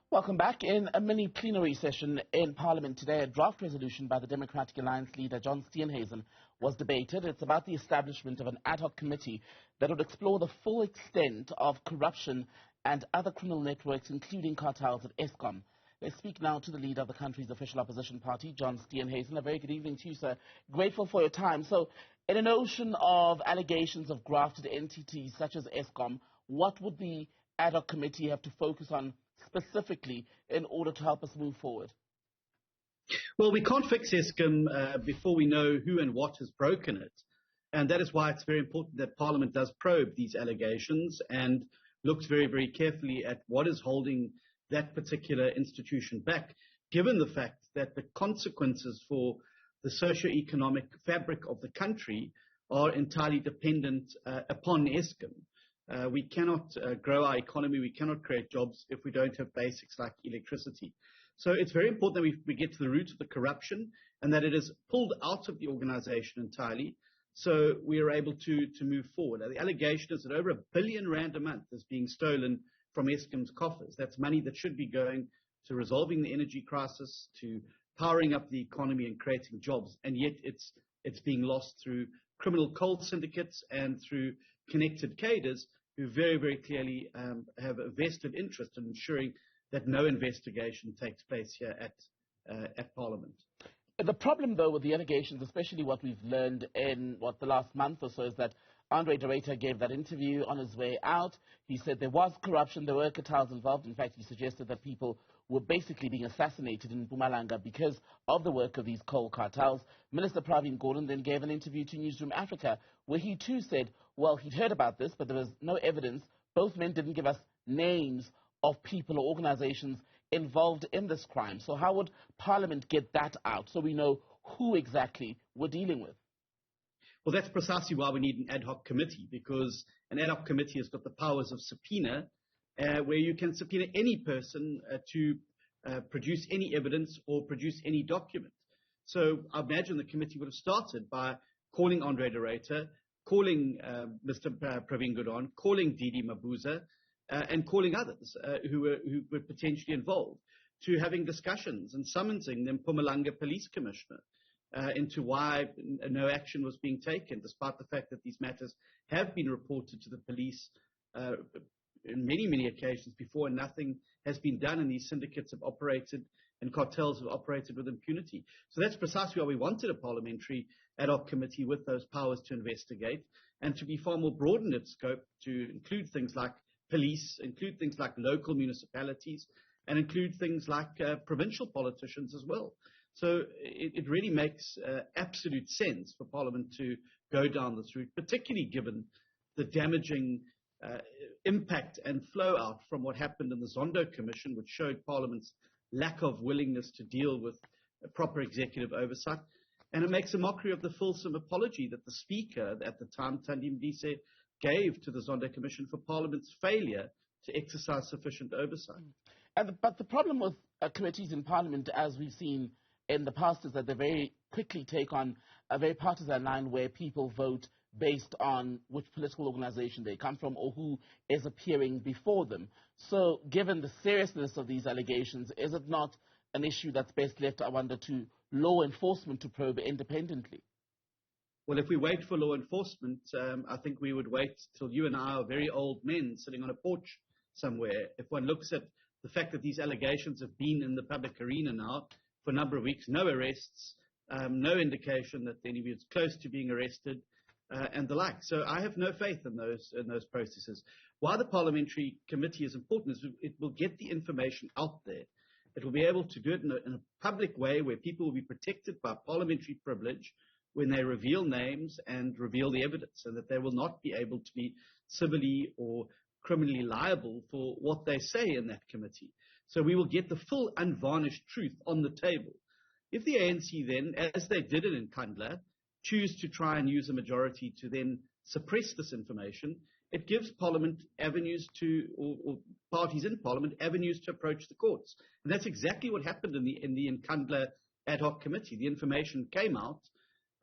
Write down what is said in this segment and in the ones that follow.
Welcome back. In a mini plenary session in Parliament today, a draft resolution by the Democratic Alliance leader John Steenhuisen was debated. It's about the establishment of an ad hoc committee that would explore the full extent of corruption and other criminal networks, including cartels at Eskom. Let's speak now to the leader of the country's official opposition party, John Steenhuisen. A very good evening to you, sir. Grateful for your time. So, in an ocean of allegations of grafted entities such as Eskom, what would the ad hoc committee have to focus on specifically in order to help us move forward? Well, we can't fix Eskom before we know who and what has broken it. And that is why it's very important that Parliament does probe these allegations and looks very, very carefully at what is holding that particular institution back, given the fact that the consequences for the socio-economic fabric of the country are entirely dependent upon Eskom. We cannot grow our economy, we cannot create jobs if we don't have basics like electricity. So it's very important that we get to the root of the corruption and that it is pulled out of the organization entirely so we are able to move forward. Now, the allegation is that over R1 billion a month is being stolen from Eskom's coffers. That's money that should be going to resolving the energy crisis, to powering up the economy and creating jobs, and yet it's being lost through criminal coal syndicates and through connected cadres who very, very clearly have a vested interest in ensuring that no investigation takes place here at Parliament. The problem, though, with the allegations, especially what we've learned in the last month or so, is that Andre de Ruyter gave that interview on his way out. He said there was corruption, there were cartels involved. In fact, he suggested that people were basically being assassinated in Mpumalanga because of the work of these coal cartels. Minister Pravin Gordhan then gave an interview to Newzroom Afrika where he too said, well, he'd heard about this, but there was no evidence. Both men didn't give us names of people or organizations involved in this crime. So how would Parliament get that out so we know who exactly we're dealing with? Well, that's precisely why we need an ad hoc committee, because an ad hoc committee has got the powers of subpoena, where you can subpoena any person to produce any evidence or produce any document. So I imagine the committee would have started by calling Andre de Ruyter, calling Mr. Pravin Gordhan, calling Didi Mabuza, and calling others who were potentially involved, to having discussions and summoning the Mpumalanga Police Commissioner into why no action was being taken, despite the fact that these matters have been reported to the police in many, many occasions before, and nothing has been done, and these syndicates have operated and cartels have operated with impunity. So that's precisely why we wanted a parliamentary ad hoc committee with those powers to investigate and to be far more broad in its scope, to include things like police, include things like local municipalities, and include things like provincial politicians as well. So it really makes absolute sense for Parliament to go down this route, particularly given the damaging impact and flow out from what happened in the Zondo Commission, which showed Parliament's lack of willingness to deal with proper executive oversight. And it makes a mockery of the fulsome apology that the Speaker at the time, Thandi Modise, gave to the Zondo Commission for Parliament's failure to exercise sufficient oversight. But the problem with committees in Parliament, as we've seen in the past, is that they very quickly take on a very partisan line where people vote based on which political organization they come from or who is appearing before them. So given the seriousness of these allegations, is it not an issue that's best left, I wonder, to law enforcement to probe independently? Well, if we wait for law enforcement, I think we would wait till you and I are very old men sitting on a porch somewhere. If one looks at the fact that these allegations have been in the public arena now for a number of weeks, no arrests, no indication that anybody is close to being arrested, and the like. So I have no faith in those processes. Why the parliamentary committee is important is it will get the information out there. It will be able to do it in a public way where people will be protected by parliamentary privilege when they reveal names and reveal the evidence, and that they will not be able to be civilly or criminally liable for what they say in that committee. So we will get the full unvarnished truth on the table. If the ANC then, as they did it in Nkandla, choose to try and use a majority to then suppress this information, it gives Parliament avenues to, or parties in Parliament, avenues to approach the courts. And that's exactly what happened in the Nkandla ad hoc committee. The information came out.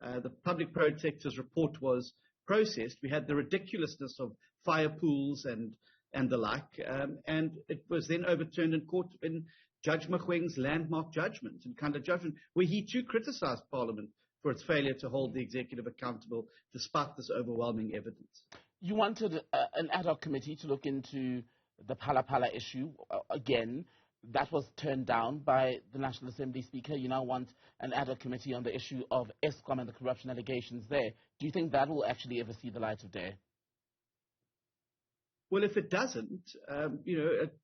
The public protector's report was processed. We had the ridiculousness of fire pools and and the like. And it was then overturned in court in Judge Mogoeng's landmark judgment, and kind of judgment, where he too criticized Parliament for its failure to hold the executive accountable despite this overwhelming evidence. You wanted an ad hoc committee to look into the Phala Phala issue again. That was turned down by the National Assembly Speaker. You now want an ad hoc committee on the issue of Eskom and the corruption allegations there. Do you think that will actually ever see the light of day? Well, if it doesn't,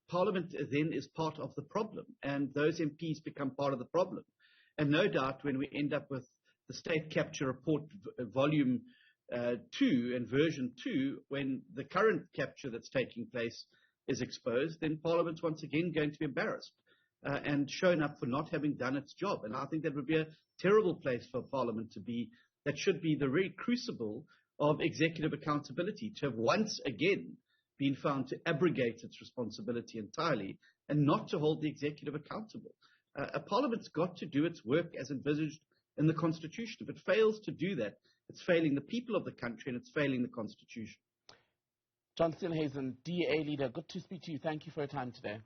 Parliament then is part of the problem, and those MPs become part of the problem. And no doubt when we end up with the State Capture Report Volume 2 and Version 2, when the current capture that's taking place is exposed, then Parliament's once again going to be embarrassed and shown up for not having done its job. And I think that would be a terrible place for Parliament to be. That should be the very crucible of executive accountability, to have once again been found to abrogate its responsibility entirely and not to hold the executive accountable. A Parliament's got to do its work as envisaged in the Constitution. If it fails to do that, it's failing the people of the country and it's failing the Constitution. John Steenhuisen, DA leader, good to speak to you. Thank you for your time today.